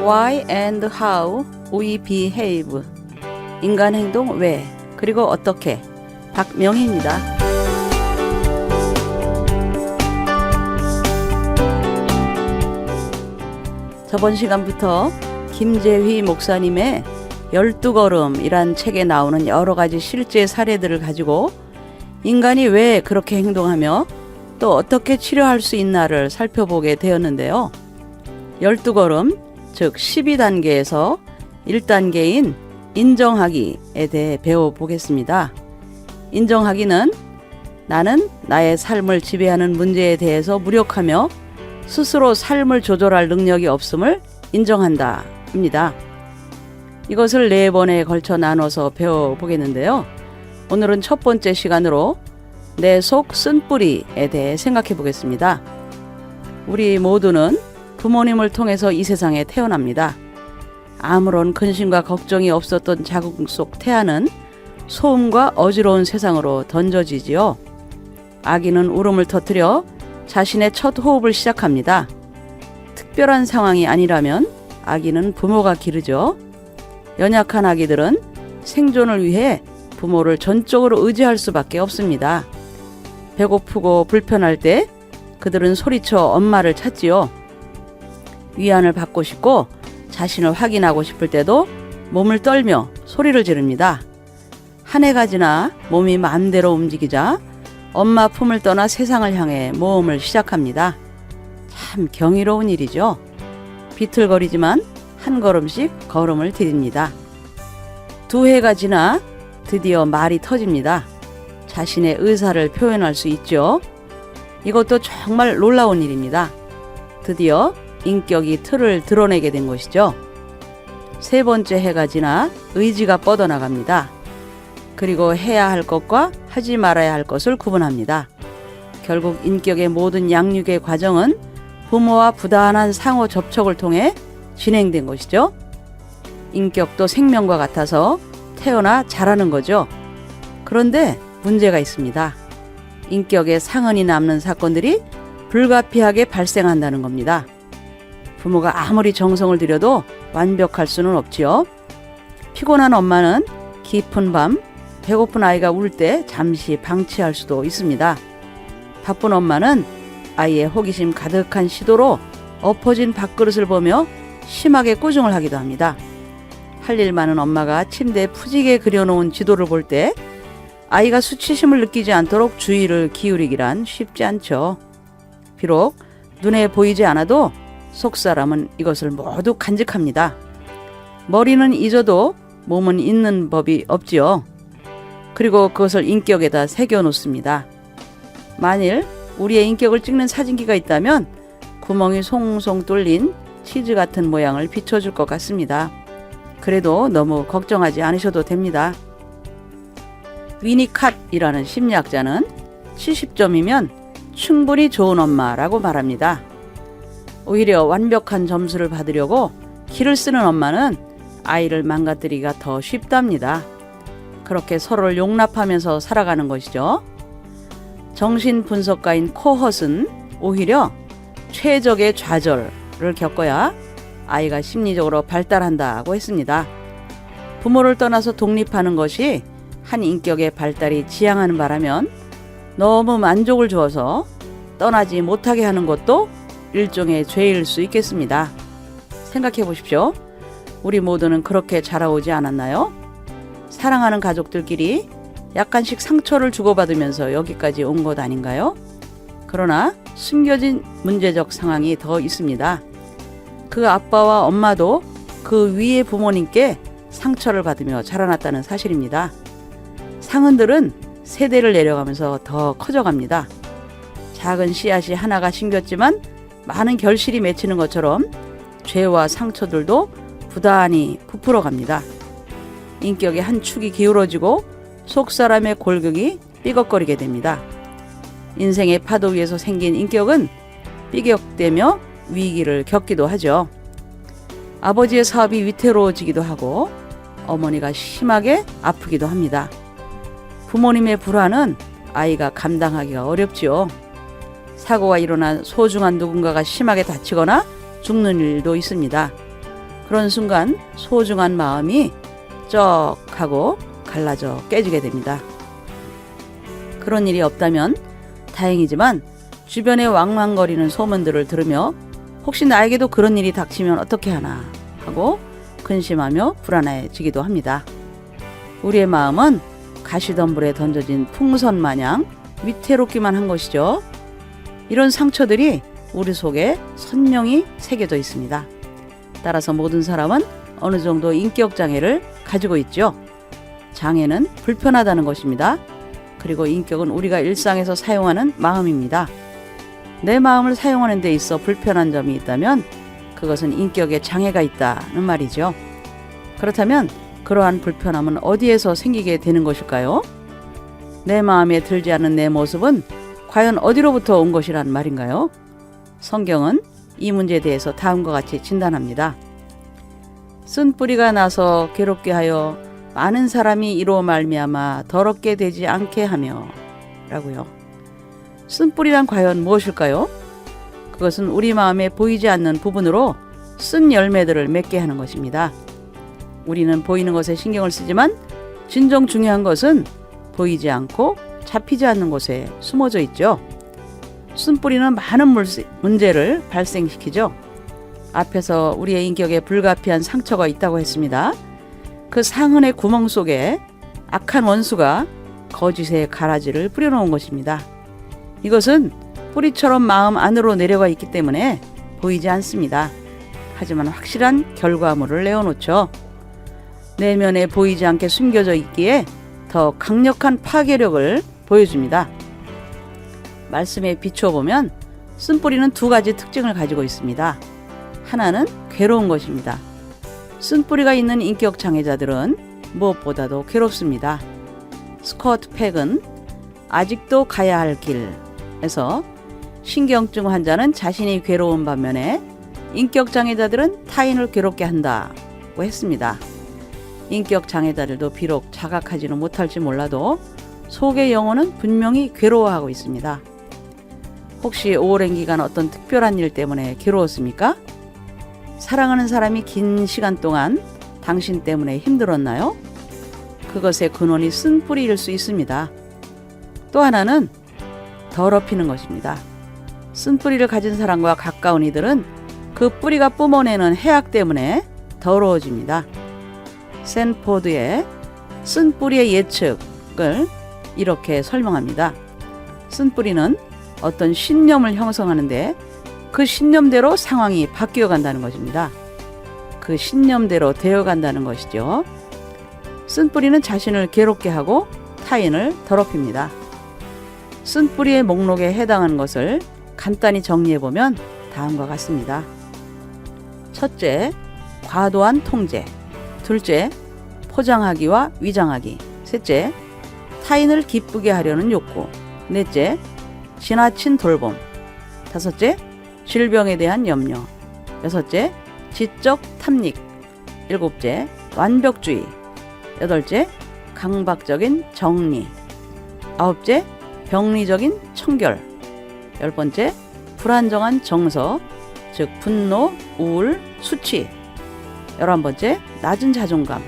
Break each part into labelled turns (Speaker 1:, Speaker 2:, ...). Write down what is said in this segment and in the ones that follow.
Speaker 1: Why and how we behave. 인간 행동 왜, 그리고 어떻게. 박명희입니다. 저번 시간부터 김재휘 목사님의 12걸음이란 책에 나오는 여러 가지 실제 사례들을 가지고 인간이 왜 그렇게 행동하며 또 어떻게 치료할 수 있나를 살펴보게 되었는데요. 12걸음, 즉 12단계에서 1단계인 인정하기에 대해 배워보겠습니다. 인정하기는 나는 나의 삶을 지배하는 문제에 대해서 무력하며 스스로 삶을 조절할 능력이 없음을 인정한다 입니다. 이것을 4번에 걸쳐 나눠서 배워보겠는데요. 오늘은 첫 번째 시간으로 내 속 쓴뿌리에 대해 생각해 보겠습니다. 우리 모두는 부모님을 통해서 이 세상에 태어납니다. 아무런 근심과 걱정이 없었던 자궁 속 태아는 소음과 어지러운 세상으로 던져지지요. 아기는 울음을 터뜨려 자신의 첫 호흡을 시작합니다. 특별한 상황이 아니라면 아기는 부모가 기르죠. 연약한 아기들은 생존을 위해 부모를 전적으로 의지할 수밖에 없습니다. 배고프고 불편할 때 그들은 소리쳐 엄마를 찾지요. 위안을 받고 싶고 자신을 확인하고 싶을 때도 몸을 떨며 소리를 지릅니다. 한 해가 지나 몸이 마음대로 움직이자 엄마 품을 떠나 세상을 향해 모험을 시작합니다. 참 경이로운 일이죠. 비틀거리지만 한 걸음씩 걸음을 들입니다. 2해가 지나 드디어 말이 터집니다. 자신의 의사를 표현할 수 있죠. 이것도 정말 놀라운 일입니다. 드디어 인격이 틀을 드러내게 된 것이죠. 3번째 해가 지나 의지가 뻗어나갑니다. 그리고 해야 할 것과 하지 말아야 할 것을 구분합니다. 결국 인격의 모든 양육의 과정은 부모와 부단한 상호 접촉을 통해 진행된 것이죠. 인격도 생명과 같아서 태어나 자라는 거죠. 그런데 문제가 있습니다. 인격에 상흔이 남는 사건들이 불가피하게 발생한다는 겁니다. 부모가 아무리 정성을 들여도 완벽할 수는 없지요. 피곤한 엄마는 깊은 밤 배고픈 아이가 울 때 잠시 방치할 수도 있습니다. 바쁜 엄마는 아이의 호기심 가득한 시도로 엎어진 밥그릇을 보며 심하게 꾸중을 하기도 합니다. 할 일 많은 엄마가 침대에 푸지게 그려놓은 지도를 볼 때 아이가 수치심을 느끼지 않도록 주의를 기울이기란 쉽지 않죠. 비록 눈에 보이지 않아도 속사람은 이것을 모두 간직합니다. 머리는 잊어도 몸은 잊는 법이 없지요. 그리고 그것을 인격에다 새겨놓습니다. 만일 우리의 인격을 찍는 사진기가 있다면 구멍이 송송 뚫린 치즈 같은 모양을 비춰줄 것 같습니다. 그래도 너무 걱정하지 않으셔도 됩니다. 위니캇이라는 심리학자는 70점이면 충분히 좋은 엄마라고 말합니다. 오히려 완벽한 점수를 받으려고 기를 쓰는 엄마는 아이를 망가뜨리기가 더 쉽답니다. 그렇게 서로를 용납하면서 살아가는 것이죠. 정신분석가인 코헛은 오히려 최적의 좌절을 겪어야 아이가 심리적으로 발달한다고 했습니다. 부모를 떠나서 독립하는 것이 한 인격의 발달이 지향하는 바라면 너무 만족을 주어서 떠나지 못하게 하는 것도 일종의 죄일 수 있겠습니다. 생각해 보십시오. 우리 모두는 그렇게 자라오지 않았나요? 사랑하는 가족들끼리 약간씩 상처를 주고받으면서 여기까지 온 것 아닌가요? 그러나 숨겨진 문제적 상황이 더 있습니다. 그 아빠와 엄마도 그 위의 부모님께 상처를 받으며 자라났다는 사실입니다. 상흔들은 세대를 내려가면서 더 커져갑니다. 작은 씨앗이 하나가 심겼지만 많은 결실이 맺히는 것처럼 죄와 상처들도 부단히 부풀어 갑니다. 인격의 한 축이 기울어지고 속사람의 골격이 삐걱거리게 됩니다. 인생의 파도 위에서 생긴 인격은 삐걱대며 위기를 겪기도 하죠. 아버지의 사업이 위태로워지기도 하고 어머니가 심하게 아프기도 합니다. 부모님의 불화는 아이가 감당하기가 어렵지요. 사고가 일어난 소중한 누군가가 심하게 다치거나 죽는 일도 있습니다. 그런 순간 소중한 마음이 쩍 하고 갈라져 깨지게 됩니다. 그런 일이 없다면 다행이지만 주변에 왕왕거리는 소문들을 들으며 혹시 나에게도 그런 일이 닥치면 어떻게 하나 하고 근심하며 불안해지기도 합니다. 우리의 마음은 가시덤불에 던져진 풍선 마냥 위태롭기만 한 것이죠. 이런 상처들이 우리 속에 선명히 새겨져 있습니다. 따라서 모든 사람은 어느 정도 인격 장애를 가지고 있죠. 장애는 불편하다는 것입니다. 그리고 인격은 우리가 일상에서 사용하는 마음입니다. 내 마음을 사용하는 데 있어 불편한 점이 있다면 그것은 인격에 장애가 있다는 말이죠. 그렇다면 그러한 불편함은 어디에서 생기게 되는 것일까요? 내 마음에 들지 않는 내 모습은 과연 어디로부터 온 것이란 말인가요? 성경은 이 문제에 대해서 다음과 같이 진단합니다. 쓴뿌리가 나서 괴롭게 하여 많은 사람이 이로 말미암아 더럽게 되지 않게 하며 라고요. 쓴뿌리란 과연 무엇일까요? 그것은 우리 마음에 보이지 않는 부분으로 쓴 열매들을 맺게 하는 것입니다. 우리는 보이는 것에 신경을 쓰지만 진정 중요한 것은 보이지 않고 잡히지 않는 곳에 숨어져 있죠. 쓴뿌리는 많은 문제를 발생시키죠. 앞에서 우리의 인격에 불가피한 상처가 있다고 했습니다. 그 상흔의 구멍 속에 악한 원수가 거짓의 가라지를 뿌려놓은 것입니다. 이것은 뿌리처럼 마음 안으로 내려가 있기 때문에 보이지 않습니다. 하지만 확실한 결과물을 내어놓죠. 내면에 보이지 않게 숨겨져 있기에 더 강력한 파괴력을 보여줍니다. 말씀에 비추어보면 쓴뿌리는 두 가지 특징을 가지고 있습니다. 하나는 괴로운 것입니다. 쓴뿌리가 있는 인격 장애자들은 무엇보다도 괴롭습니다. 스코트 팩은 아직도 가야 할 길에서 신경증 환자는 자신이 괴로운 반면에 인격 장애자들은 타인을 괴롭게 한다고 했습니다. 인격 장애자들도 비록 자각하지는 못할지 몰라도 속의 영혼은 분명히 괴로워하고 있습니다. 혹시 오랜 기간 어떤 특별한 일 때문에 괴로웠습니까? 사랑하는 사람이 긴 시간 동안 당신 때문에 힘들었나요? 그것의 근원이 쓴뿌리일 수 있습니다. 또 하나는 더럽히는 것입니다. 쓴뿌리를 가진 사람과 가까운 이들은 그 뿌리가 뿜어내는 해악 때문에 더러워집니다. 샌포드의 쓴뿌리의 예측을 이렇게 설명합니다. 쓴뿌리는 어떤 신념을 형성하는데 그 신념대로 상황이 바뀌어 간다는 것입니다. 그 신념대로 되어 간다는 것이죠. 쓴뿌리는 자신을 괴롭게 하고 타인을 더럽힙니다. 쓴뿌리의 목록에 해당하는 것을 간단히 정리해보면 다음과 같습니다. 첫째, 과도한 통제. 둘째, 포장하기와 위장하기. 셋째, 타인을 기쁘게 하려는 욕구. 넷째, 지나친 돌봄. 다섯째, 질병에 대한 염려. 여섯째, 지적 탐닉. 일곱째, 완벽주의. 여덟째, 강박적인 정리. 아홉째, 병리적인 청결. 열번째, 불안정한 정서, 즉 분노, 우울, 수치. 11번째, 낮은 자존감.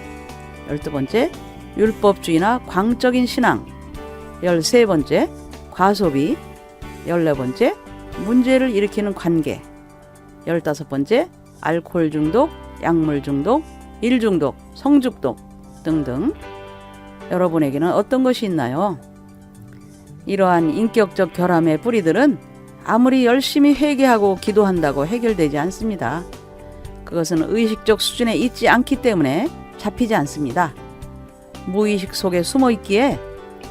Speaker 1: 12번째, 율법주의나 광적인 신앙. 13번째, 과소비. 14번째, 문제를 일으키는 관계. 15번째, 알코올 중독, 약물 중독, 일 중독, 성중독 등등. 여러분에게는 어떤 것이 있나요? 이러한 인격적 결함의 뿌리들은 아무리 열심히 회개하고 기도한다고 해결되지 않습니다. 그것은 의식적 수준에 있지 않기 때문에 잡히지 않습니다. 무의식 속에 숨어 있기에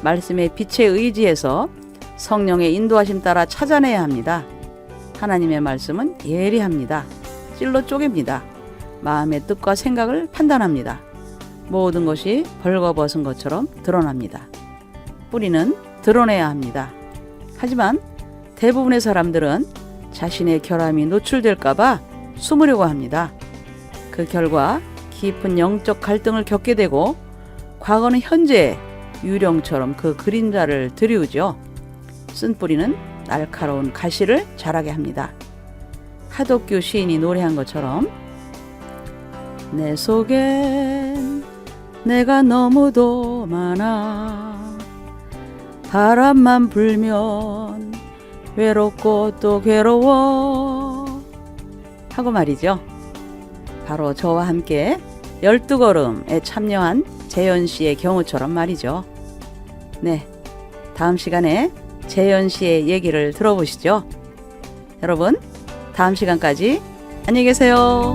Speaker 1: 말씀의 빛에 의지해서 성령의 인도하심 따라 찾아내야 합니다. 하나님의 말씀은 예리합니다. 찔러 쪼갭니다. 마음의 뜻과 생각을 판단합니다. 모든 것이 벌거벗은 것처럼 드러납니다. 뿌리는 드러내야 합니다. 하지만 대부분의 사람들은 자신의 결함이 노출될까봐 숨으려고 합니다. 그 결과 깊은 영적 갈등을 겪게 되고 과거는 현재의 유령처럼 그 그림자를 드리우죠. 쓴뿌리는 날카로운 가시를 자라게 합니다. 하독교 시인이 노래한 것처럼 내 속엔 내가 너무도 많아. 바람만 불면 외롭고 또 괴로워 하고 말이죠. 바로 저와 함께 12걸음에 참여한 재현씨의 경우처럼 말이죠. 네, 다음 시간에 재현씨의 얘기를 들어보시죠. 여러분, 다음 시간까지 안녕히 계세요.